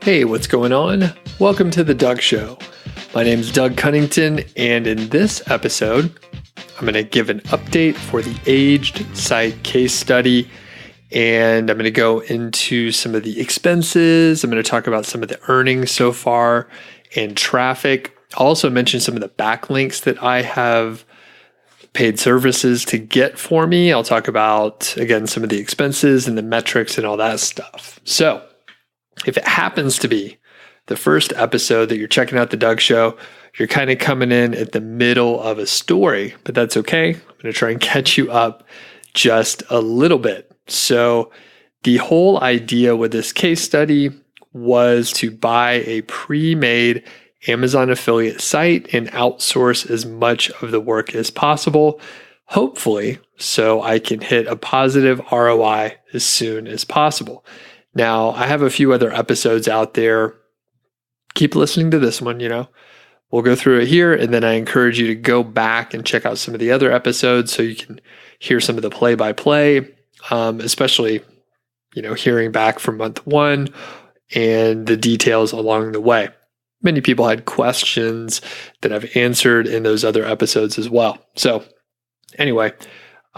Hey, what's going on? Welcome to the Doug.Show. My name's Doug Cunnington, and in this episode, I'm going to give an update for the aged site case study, and I'm going to go into some of the expenses. I'm going to talk about some of the earnings so far and traffic. I'll also mention some of the backlinks that I have paid services to get for me. I'll talk about, again, some of the expenses and the metrics and all that stuff. So, if it happens to be the first episode that you're checking out the Doug.Show, you're kind of coming in at the middle of a story, but that's okay. I'm going to try and catch you up just a little bit. So the whole idea with this case study was to buy a pre-made Amazon affiliate site and outsource as much of the work as possible, hopefully, so I can hit a positive ROI as soon as possible. Now, I have a few other episodes out there. Keep listening to this one, We'll go through it here, and then I encourage you to go back and check out some of the other episodes so you can hear some of the play-by-play, especially, hearing back from month one and the details along the way. Many people had questions that I've answered in those other episodes as well. So anyway,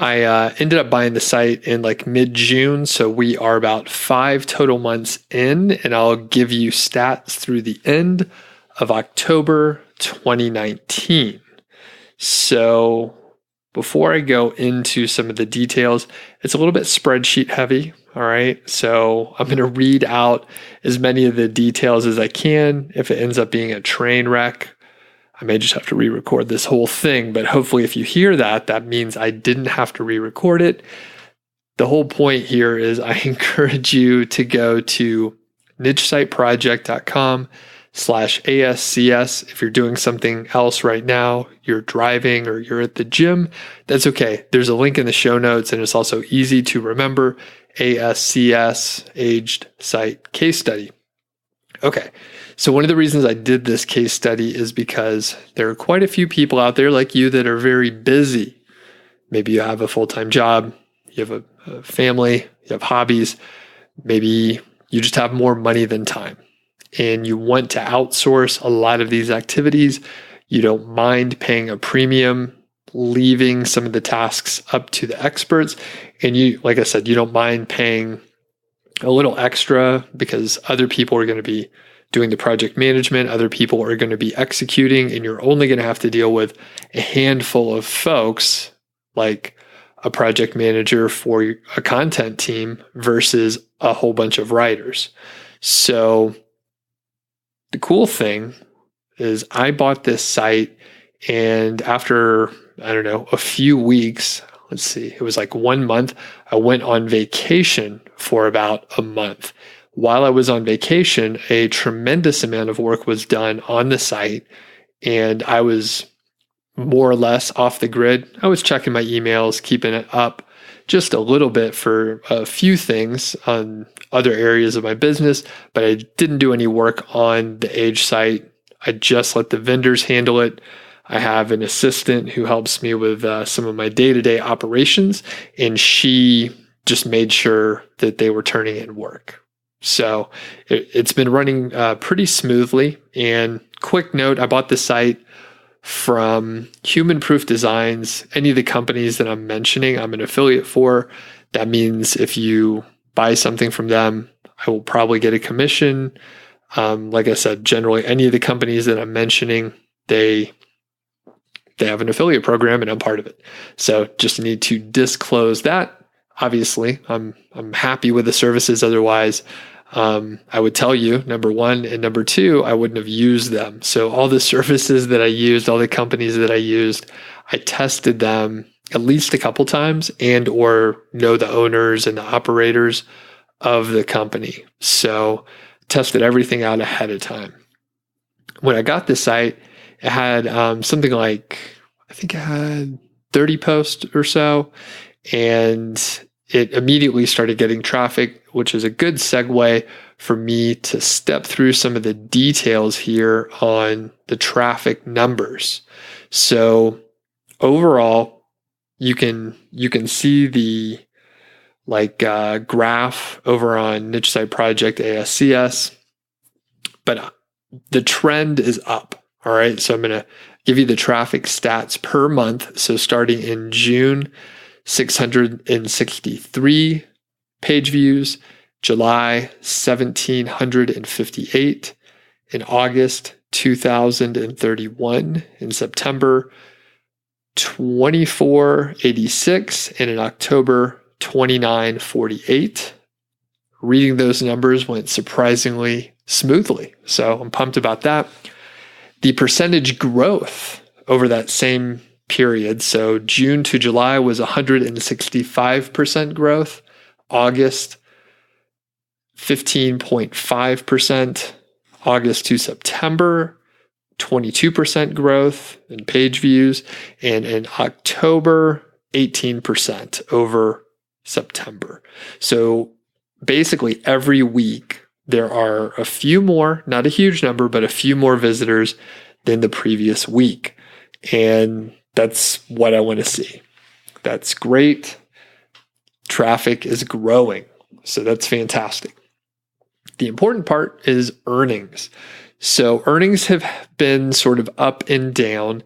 I ended up buying the site in mid-June, so we are about 5 total months in, and I'll give you stats through the end of October 2019. So before I go into some of the details, it's a little bit spreadsheet heavy, all right? So I'm going to read out as many of the details as I can. If it ends up being a train wreck, I may just have to re-record this whole thing, but hopefully if you hear that, that means I didn't have to re-record it. The whole point here is I encourage you to go to nichesiteproject.com/ASCS. If you're doing something else right now, you're driving or you're at the gym, that's okay. There's a link in the show notes, and it's also easy to remember. ASCS, Aged Site Case Study. Okay, so one of the reasons I did this case study is because there are quite a few people out there like you that are very busy. Maybe you have a full-time job, you have a family, you have hobbies, maybe you just have more money than time, and you want to outsource a lot of these activities. You don't mind paying a premium, leaving some of the tasks up to the experts, and you, like I said, you don't mind paying a little extra because other people are going to be doing the project management, other people are going to be executing, and you're only going to have to deal with a handful of folks, like a project manager for a content team versus a whole bunch of writers. So the cool thing is I bought this site, and after, a few weeks, let's see, it was 1 month, I went on vacation for about a month. While I was on vacation, a tremendous amount of work was done on the site, and I was more or less off the grid. I was checking my emails, keeping it up just a little bit for a few things on other areas of my business, but I didn't do any work on the Age site. I just let the vendors handle it. I have an assistant who helps me with some of my day-to-day operations, and she just made sure that they were turning in work. So it's been running pretty smoothly. And quick note, I bought the site from Human Proof Designs. Any of the companies that I'm mentioning, I'm an affiliate for. That means if you buy something from them, I will probably get a commission. Like I said, generally any of the companies that I'm mentioning, they have an affiliate program and I'm part of it. So just need to disclose that. Obviously, I'm happy with the services. Otherwise, I would tell you, number one, and number two, I wouldn't have used them. So all the services that I used, all the companies that I used, I tested them at least a couple times and or know the owners and the operators of the company. So tested everything out ahead of time. When I got the site, it had something like, I think it had 30 posts or so, and it immediately started getting traffic, which is a good segue for me to step through some of the details here on the traffic numbers. So overall, you can see the graph over on Niche Site Project ASCS. but the trend is up. All right. So I'm going to give you the traffic stats per month. So starting in June, 663 page views, July, 1,758, in August, 2,031, in September, 2,486, and in October, 2,948. Reading those numbers went surprisingly smoothly. So I'm pumped about that. The percentage growth over that same period, so June to July was 165% growth, August 15.5%, August to September 22% growth in page views, and in October 18% over September. So basically every week there are a few more, not a huge number, but a few more visitors than the previous week. And that's what I want to see. That's great. Traffic is growing. So that's fantastic. The important part is earnings. So earnings have been sort of up and down.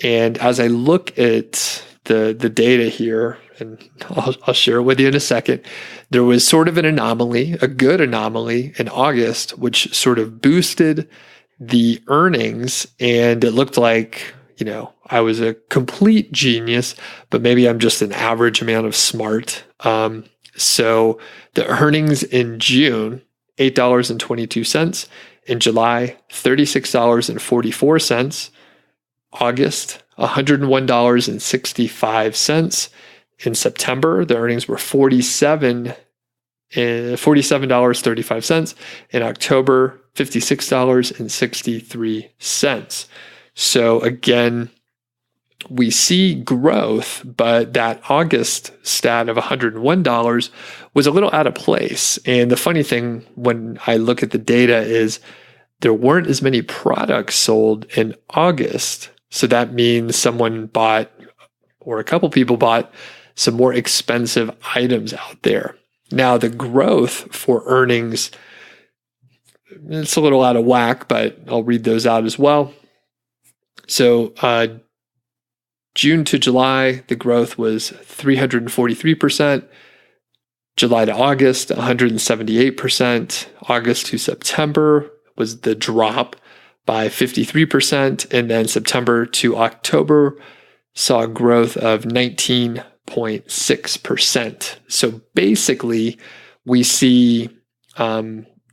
And as I look at the data here, and I'll share it with you in a second, there was sort of an anomaly, a good anomaly in August, which sort of boosted the earnings. And it looked like, I was a complete genius, but maybe I'm just an average amount of smart. So the earnings in June, $8.22, in July, $36.44, August, $101.65. In September, the earnings were $47.35. In October, $56.63. So again, we see growth, but that August stat of $101 was a little out of place. And the funny thing when I look at the data is there weren't as many products sold in August. So that means someone bought, or a couple people bought, some more expensive items out there. Now, the growth for earnings, it's a little out of whack, but I'll read those out as well. So June to July, the growth was 343%. July to August, 178%. August to September was the drop by 53%. And then September to October saw a growth of 19.6%. So basically, we see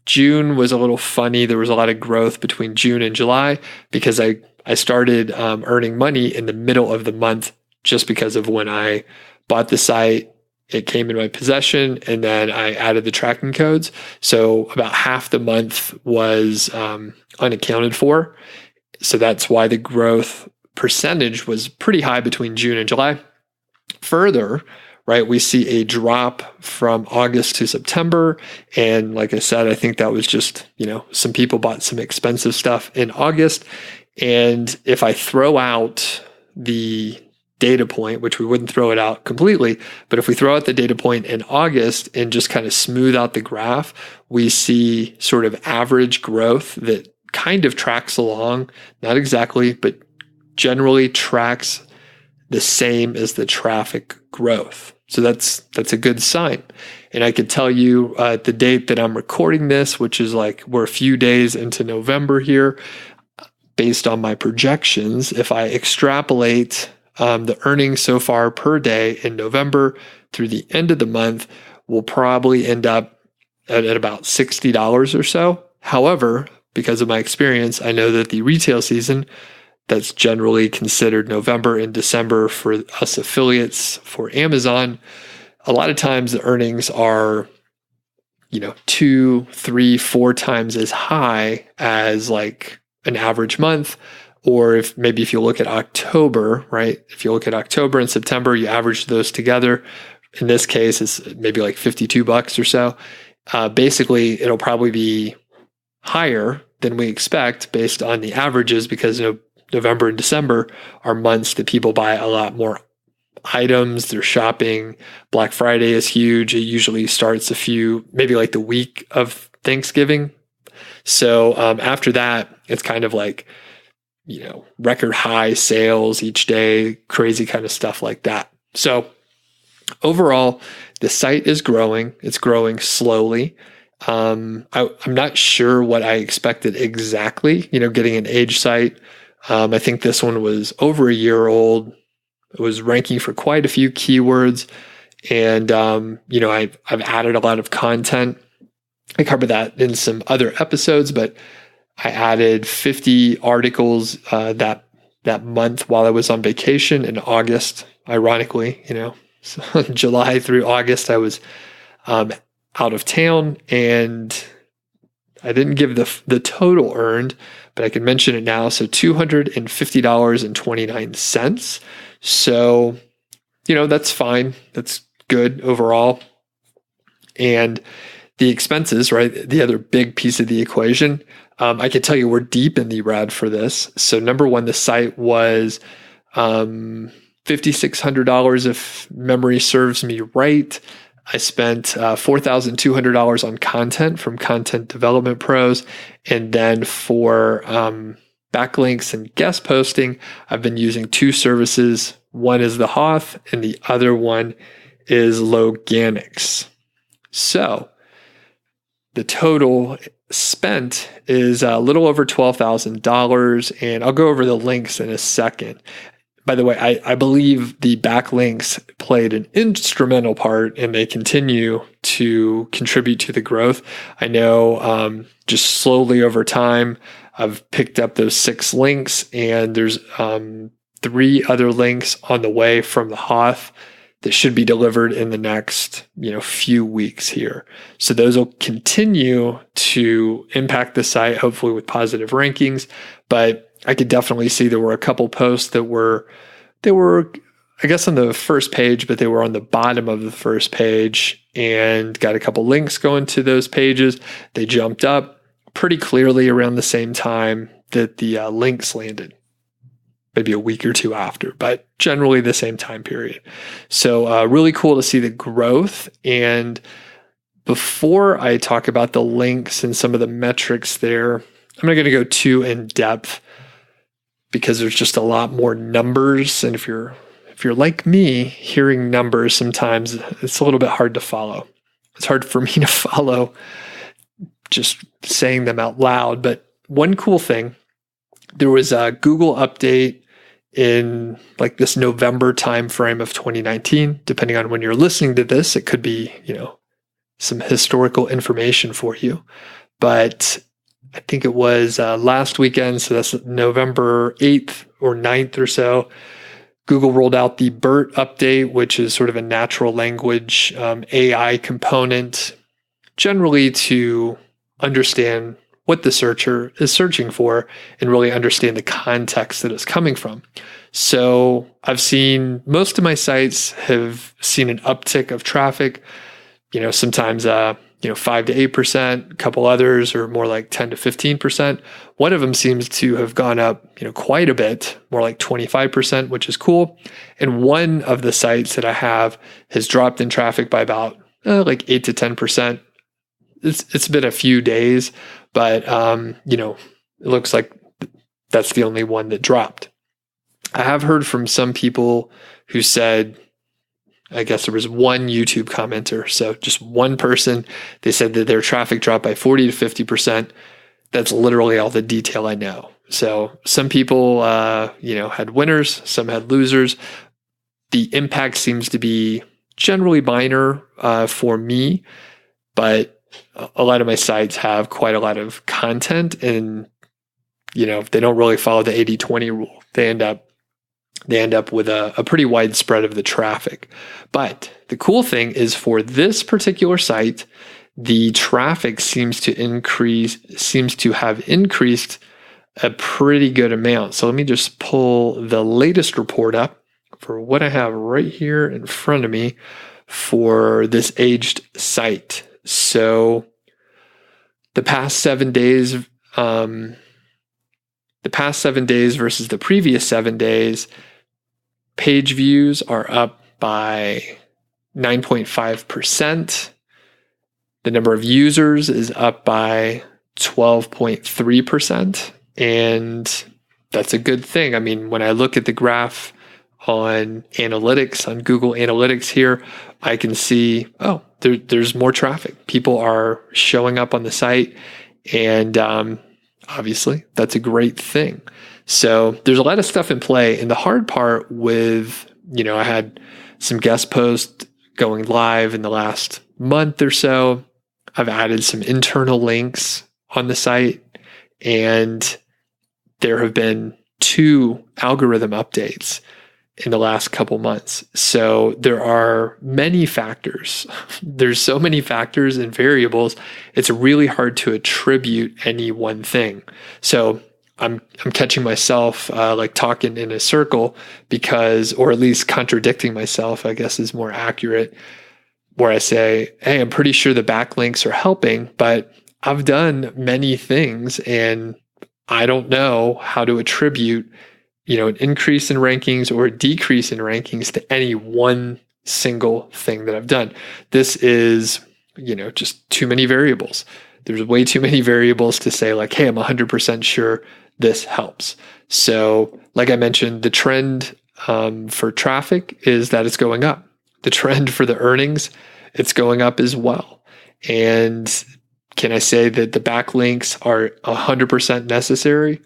June was a little funny. There was a lot of growth between June and July because I started earning money in the middle of the month just because of when I bought the site. It came in my possession, and then I added the tracking codes. So about half the month was unaccounted for. So that's why the growth percentage was pretty high between June and July. Further, right, we see a drop from August to September. And like I said, I think that was just, some people bought some expensive stuff in August. And if I throw out the data point, which we wouldn't throw it out completely, but if we throw out the data point in August and just kind of smooth out the graph, we see sort of average growth that kind of tracks along, not exactly, but generally tracks the same as the traffic growth. So that's a good sign. And I could tell you the date that I'm recording this, which is we're a few days into November here, based on my projections, if I extrapolate the earnings so far per day in November through the end of the month, we'll probably end up at about $60 or so. However, because of my experience, I know that the retail season, that's generally considered November and December for us affiliates for Amazon, a lot of times the earnings are 2, 3, 4 times as high as an average month. Or if you look at October, right? If you look at October and September, you average those together. In this case, it's maybe $52 or so. Basically, it'll probably be higher than we expect based on the averages because November and December are months that people buy a lot more items. They're shopping. Black Friday is huge. It usually starts maybe the week of Thanksgiving. So after that, it's kind of like, record high sales each day, crazy kind of stuff like that. So overall, the site is growing. It's growing slowly. I'm not sure what I expected exactly, getting an age site. I think this one was over a year old. It was ranking for quite a few keywords. And, I've added a lot of content. I covered that in some other episodes, but I added 50 articles that month while I was on vacation in August, ironically, So July through August, I was out of town, and I didn't give the total earned, but I can mention it now. So $250.29. So, that's fine. That's good overall. And the expenses, right? The other big piece of the equation, I can tell you we're deep in the red for this. So number one, the site was $5,600 if memory serves me right. I spent $4,200 on content from Content Development Pros. And then for backlinks and guest posting, I've been using two services. One is the Hoth and the other one is Loganics. So the total spent is a little over $12,000, and I'll go over the links in a second. By the way, I believe the backlinks played an instrumental part, and they continue to contribute to the growth. I know just slowly over time, I've picked up those 6 links, and there's 3 other links on the way from the Hoth that should be delivered in the next, few weeks here. So those will continue to impact the site, hopefully with positive rankings. But I could definitely see there were a couple posts that were, I guess, on the first page, but they were on the bottom of the first page, and got a couple links going to those pages. They jumped up pretty clearly around the same time that the links landed. Maybe a week or two after, but generally the same time period. So really cool to see the growth. And before I talk about the links and some of the metrics there, I'm not going to go too in depth because there's just a lot more numbers. And if you're like me, hearing numbers sometimes it's a little bit hard to follow. It's hard for me to follow just saying them out loud. But one cool thing, there was a Google update in like this November timeframe of 2019. Depending on when you're listening to this, it could be, some historical information for you. But I think it was last weekend, so that's November 8th or 9th or so, Google rolled out the BERT update, which is sort of a natural language AI component, generally to understand what the searcher is searching for and really understand the context that it's coming from. So I've seen most of my sites have seen an uptick of traffic, sometimes 5 to 8%, a couple others are more like 10 to 15%. One of them seems to have gone up, quite a bit, more like 25%, which is cool. And one of the sites that I have has dropped in traffic by about like 8 to 10%. It's been a few days, but it looks like that's the only one that dropped. I have heard from some people who said, I guess there was one YouTube commenter, so just one person, they said that their traffic dropped by 40 to 50%. That's literally all the detail I know. So some people, had winners, some had losers. The impact seems to be generally minor for me, but a lot of my sites have quite a lot of content, and if they don't really follow the 80-20 rule, they end up with a pretty wide spread of the traffic. But the cool thing is, for this particular site, the traffic seems to have increased a pretty good amount. So let me just pull the latest report up for what I have right here in front of me for this aged site. So the past 7 days, versus the previous 7 days, page views are up by 9.5%. The number of users is up by 12.3%. And that's a good thing. I mean, when I look at the graph on analytics, on Google Analytics here, I can see, there's more traffic. People are showing up on the site. And obviously, that's a great thing. So there's a lot of stuff in play. And the hard part with, I had some guest posts going live in the last month or so. I've added some internal links on the site, and there have been 2 algorithm updates in the last couple months. So there are many factors. There's so many factors and variables. It's really hard to attribute any one thing. So I'm catching myself like talking in a circle because, or at least contradicting myself, I guess is more accurate, where I say, hey, I'm pretty sure the backlinks are helping, but I've done many things and I don't know how to attribute, an increase in rankings or a decrease in rankings to any one single thing that I've done. This is, just too many variables. There's way too many variables to say like, hey, I'm 100% sure this helps. So like I mentioned, the trend for traffic is that it's going up. The trend for the earnings, it's going up as well. And can I say that the backlinks are 100% necessary?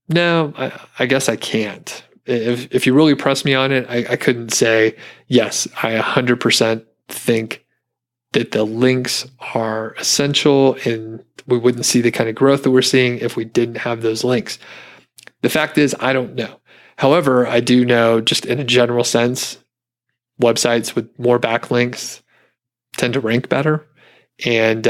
No, I guess I can't. If you really press me on it, I couldn't say, yes, I 100% think that the links are essential and we wouldn't see the kind of growth that we're seeing if we didn't have those links. The fact is, I don't know. However, I do know, just in a general sense, websites with more backlinks tend to rank better. And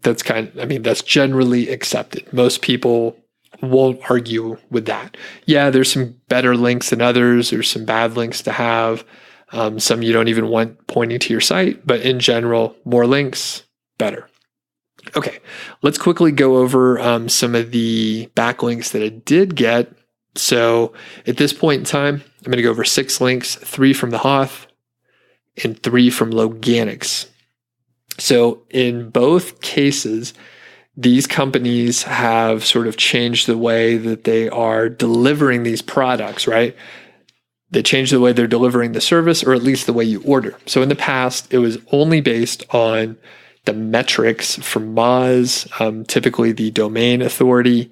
that's generally accepted. Most people won't argue with that. Yeah, there's some better links than others. There's some bad links to have. Some you don't even want pointing to your site, but in general, more links, better. Okay, let's quickly go over some of the backlinks that I did get. So at this point in time, I'm going to go over 6 links, 3 from the Hoth and 3 from Loganics. So in both cases, these companies have sort of changed the way that they are delivering these products, right? They changed the way they're delivering the service, or at least the way you order. So in the past, it was only based on the metrics from Moz, typically the domain authority,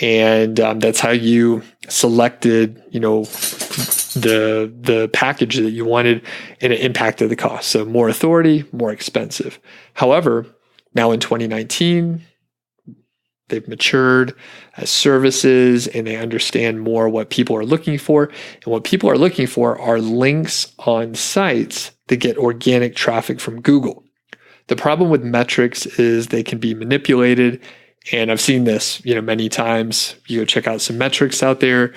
and that's how you selected, the package that you wanted, and it impacted the cost. So more authority, more expensive. However, now in 2019, they've matured as services and they understand more what people are looking for. And what people are looking for are links on sites that get organic traffic from Google. The problem with metrics is they can be manipulated. And I've seen this, many times. You go check out some metrics out there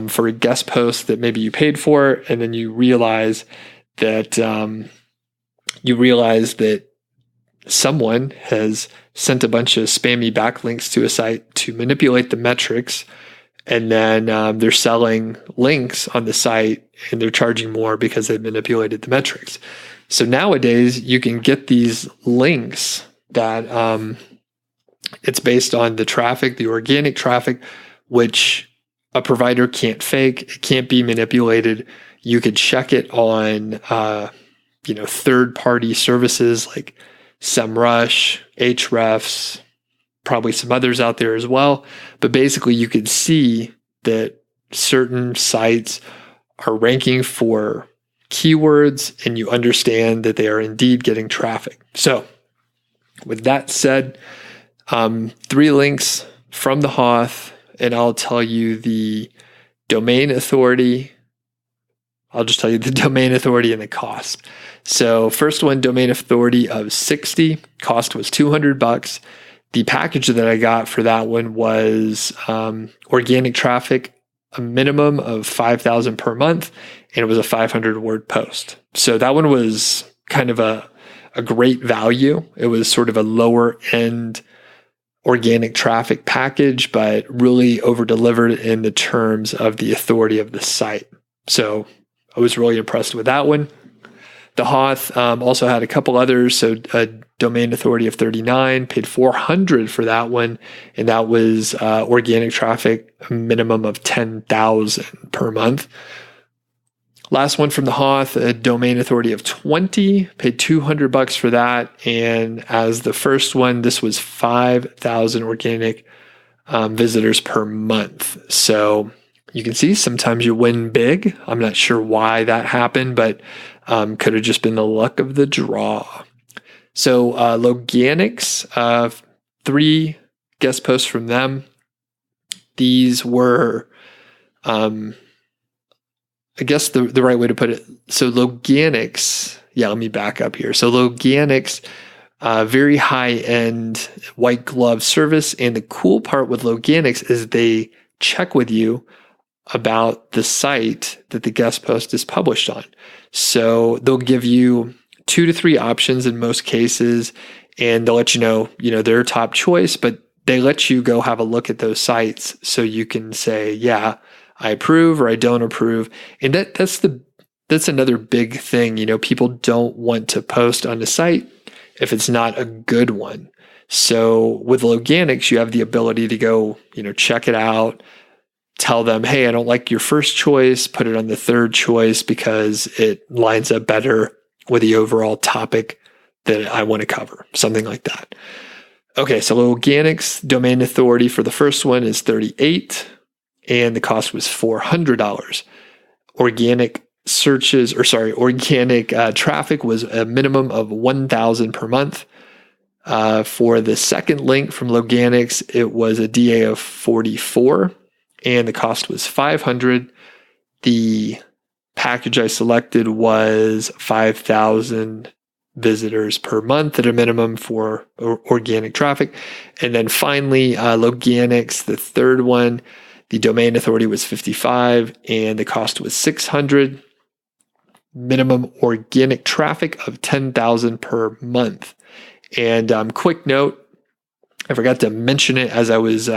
for a guest post that maybe you paid for, and then you realize that someone has sent a bunch of spammy backlinks to a site to manipulate the metrics, and then they're selling links on the site and they're charging more because they've manipulated the metrics. So nowadays you can get these links that it's based on the traffic, the organic traffic, which a provider can't fake. It can't be manipulated. You could check it on third-party services like SEMrush, Ahrefs, probably some others out there as well. But basically, you could see that certain sites are ranking for keywords, and you understand that they are indeed getting traffic. So with that said, 3 links from the Hoth, and I'll tell you the domain authority. I'll just tell you the domain authority and the cost. So first one, domain authority of 60, cost was $200. The package that I got for that one was organic traffic, a minimum of 5,000 per month, and it was a 500 word post. So that one was kind of a great value. It was sort of a lower end organic traffic package, but really over-delivered in the terms of the authority of the site. So I was really impressed with that one. The Hoth also had a couple others. So domain authority of 39, paid 400 for that one. And that was organic traffic, a minimum of 10,000 per month. Last one from the Hoth, a domain authority of 20, paid $200 for that. And as the first one, this was 5,000 organic visitors per month. So you can see sometimes you win big. I'm not sure why that happened, but could have just been the luck of the draw. So Loganics, 3 guest posts from them. These were, I guess the right way to put it. So Loganics, let me back up here. So Loganics, very high-end white glove service. And the cool part with Loganics is they check with you about the site that the guest post is published on. So they'll give you 2 to 3 options in most cases, and they'll let you know, their top choice, but they let you go have a look at those sites so you can say, yeah, I approve or I don't approve. And that's another big thing. People don't want to post on a site if it's not a good one. So with Loganics, you have the ability to go, check it out, tell them, hey, I don't like your first choice, put it on the third choice because it lines up better with the overall topic that I want to cover, something like that. Okay, so Loganics domain authority for the first one is 38, and the cost was $400. Organic traffic was a minimum of 1,000 per month. For the second link from Loganics, it was a DA of 44, and the cost was $500. The package I selected was 5,000 visitors per month at a minimum for organic traffic. And then finally, Loganics, the third one, the domain authority was 55 and the cost was $600. Minimum organic traffic of 10,000 per month. And quick note, I forgot to mention it as I was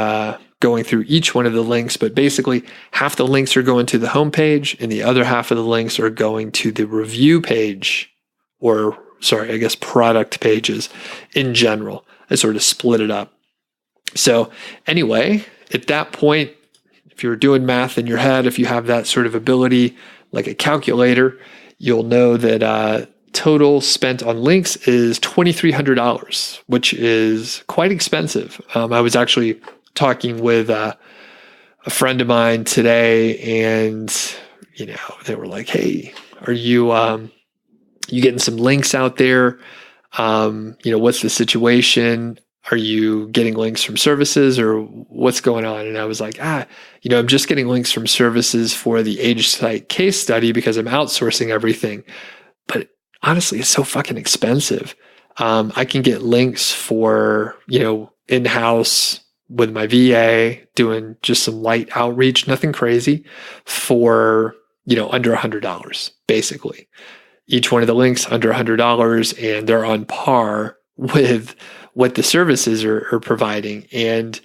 going through each one of the links, but basically half the links are going to the homepage and the other half of the links are going to the review page, or product pages in general. I sort of split it up. So anyway, at that point, if you're doing math in your head, if you have that sort of ability, like a calculator, you'll know that total spent on links is $2,300, which is quite expensive. I was actually talking with a friend of mine today, and they were like, "Hey, are you getting some links out there? What's the situation? Are you getting links from services or what's going on?" And I was like, I'm just getting links from services for the age site case study because I'm outsourcing everything. But honestly, it's so fucking expensive. I can get links for, in-house with my VA doing just some light outreach, nothing crazy, for, under $100, basically. Each one of the links under $100, and they're on par with what the services are providing. And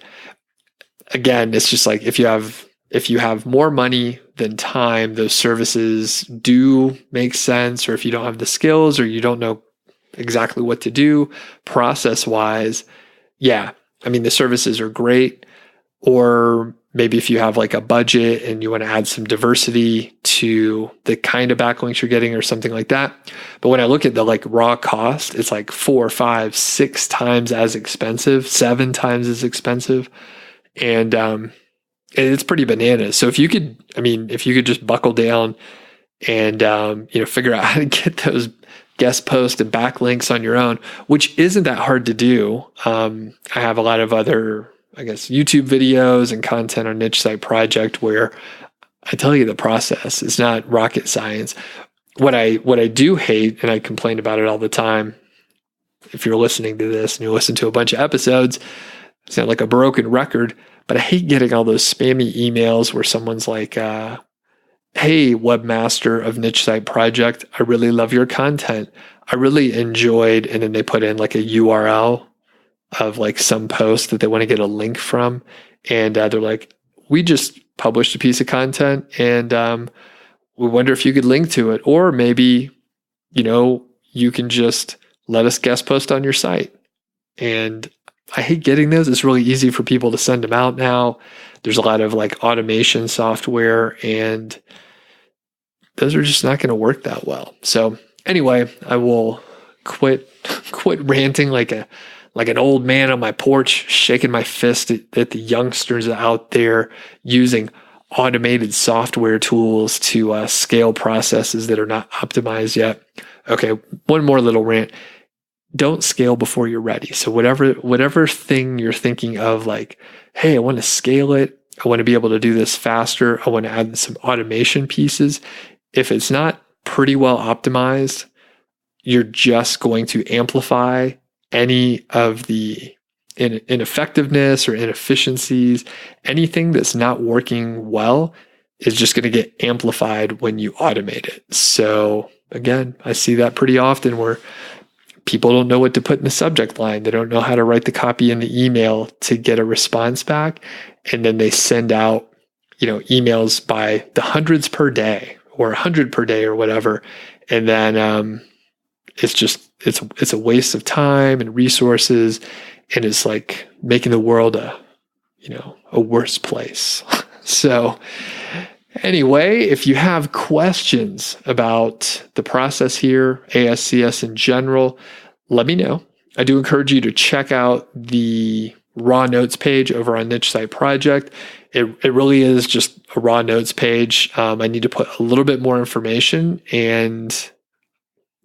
again, it's just like if you have more money than time, those services do make sense. Or if you don't have the skills or you don't know exactly what to do process-wise, the services are great. Or maybe if you have like a budget and you want to add some diversity to the kind of backlinks you're getting or something like that. But when I look at the like raw cost, it's like 4, 5, 6 times as expensive, 7 times as expensive. And it's pretty bananas. So if you could just buckle down and, figure out how to get those guest posts and backlinks on your own, which isn't that hard to do. I have a lot of other, YouTube videos and content on Niche Site Project where I tell you the process. It's not rocket science. What I do hate, and I complain about it all the time, if you're listening to this and you listen to a bunch of episodes, I sound like a broken record, but I hate getting all those spammy emails where someone's like, "Hey, webmaster of Niche Site Project, I really love your content. I really enjoyed," and then they put in like a URL of like some post that they want to get a link from. And they're like, "We just published a piece of content and we wonder if you could link to it. Or maybe, you can just let us guest post on your site. And I hate getting those. It's really easy for people to send them out now. There's a lot of like automation software, and those are just not going to work that well. So anyway, I will quit ranting like an old man on my porch, shaking my fist at the youngsters out there using automated software tools to scale processes that are not optimized yet. Okay, one more little rant. Don't scale before you're ready. So whatever thing you're thinking of, like, hey, I want to scale it. I want to be able to do this faster. I want to add some automation pieces. If it's not pretty well optimized, you're just going to amplify any of the ineffectiveness or inefficiencies. Anything that's not working well is just going to get amplified when you automate it. So again, I see that pretty often where people don't know what to put in the subject line. They don't know how to write the copy in the email to get a response back. And then they send out, emails by the hundreds per day or 100 per day or whatever. And then it's a waste of time and resources. And it's like making the world a worse place. So anyway, if you have questions about the process here, ASCS in general, let me know. I do encourage you to check out the raw notes page over on Niche Site Project. It really is just a raw notes page. I need to put a little bit more information, and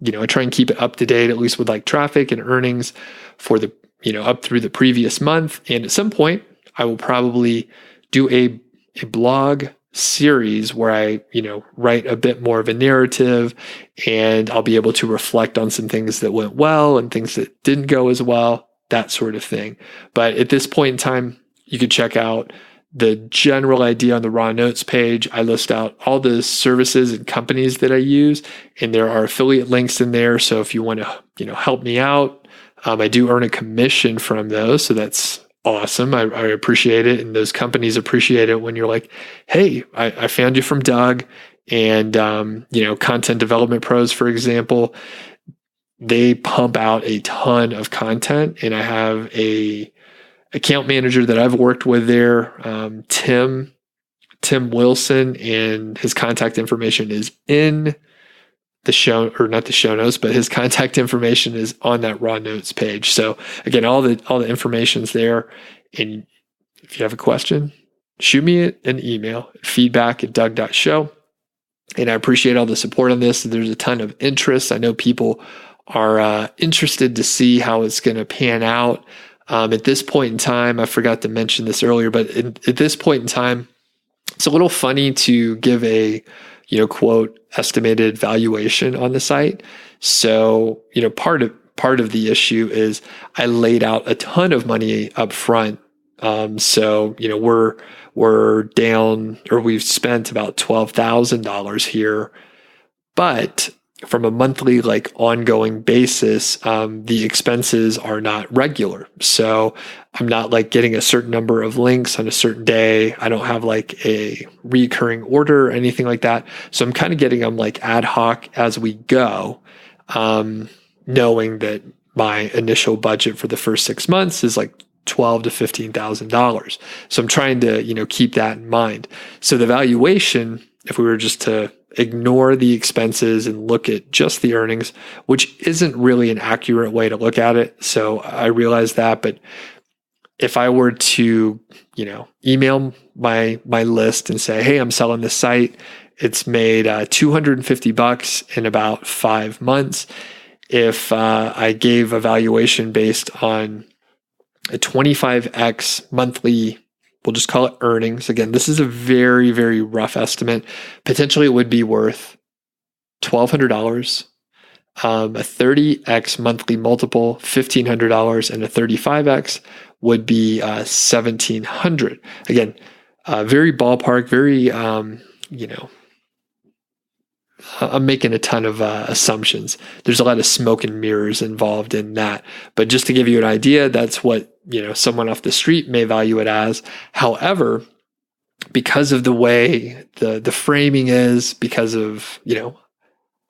I try and keep it up to date, at least with like traffic and earnings for the up through the previous month. And at some point, I will probably do a blog series where I, write a bit more of a narrative, and I'll be able to reflect on some things that went well and things that didn't go as well, that sort of thing. But at this point in time, you could check out the general idea on the raw notes page. I list out all the services and companies that I use, and there are affiliate links in there. So if you want to, help me out, I do earn a commission from those. So that's awesome. I appreciate it. And those companies appreciate it when you're like, hey, I found you from Doug. And, Content Development Pros, for example, they pump out a ton of content. And I have a account manager that I've worked with there, Tim Wilson, and his contact information is in the show, or not the show notes, but his contact information is on that raw notes page. So again, all the information's there. And if you have a question, shoot me an email, feedback@Doug.Show. And I appreciate all the support on this. There's a ton of interest. I know people are interested to see how it's going to pan out. At this point in time, I forgot to mention this earlier, but at this point in time, it's a little funny to give a, quote, estimated valuation on the site. So, part of the issue is I laid out a ton of money up front. So, we're down, or we've spent about $12,000 here, but from a monthly, like, ongoing basis, the expenses are not regular. So I'm not like getting a certain number of links on a certain day. I don't have like a recurring order or anything like that. So I'm kind of getting them like ad hoc as we go, knowing that my initial budget for the first 6 months is like $12,000 to $15,000. So I'm trying to, keep that in mind. So the valuation, if we were just to ignore the expenses and look at just the earnings, which isn't really an accurate way to look at it. So I realize that, but if I were to, email my list and say, hey, I'm selling this site, it's made $250 in about 5 months. If I gave a valuation based on a 25x monthly, we'll just call it earnings. Again, this is a very, very rough estimate. Potentially it would be worth $1,200. A 30x monthly multiple, $1,500, and a 35x would be $1,700. Again, very ballpark, very, I'm making a ton of assumptions. There's a lot of smoke and mirrors involved in that. But just to give you an idea, that's what, someone off the street may value it as. However, because of the way the framing is, because of,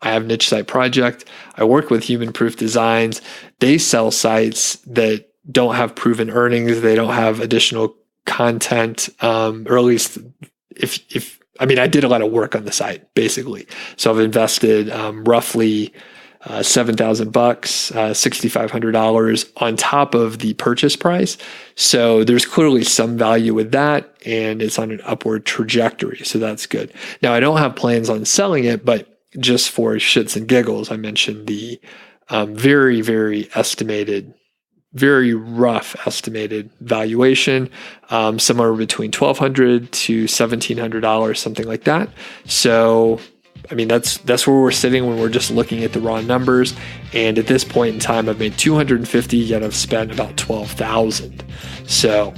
I have Niche Site Project. I work with Human Proof Designs. They sell sites that don't have proven earnings. They don't have additional content, or at least I did a lot of work on the site, basically. So I've invested roughly $7,000, $6,500 on top of the purchase price. So there's clearly some value with that, and it's on an upward trajectory. So that's good. Now, I don't have plans on selling it, but just for shits and giggles, I mentioned the very, very rough estimated valuation, somewhere between $1,200 to $1,700, something like that. So, that's where we're sitting when we're just looking at the raw numbers. And at this point in time, I've made $250, yet I've spent about $12,000. So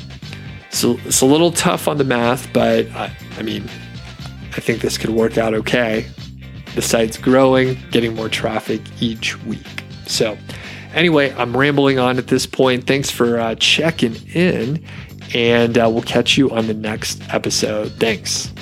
it's a little tough on the math, but I think this could work out okay. The site's growing, getting more traffic each week. So anyway, I'm rambling on at this point. Thanks for checking in, and we'll catch you on the next episode. Thanks.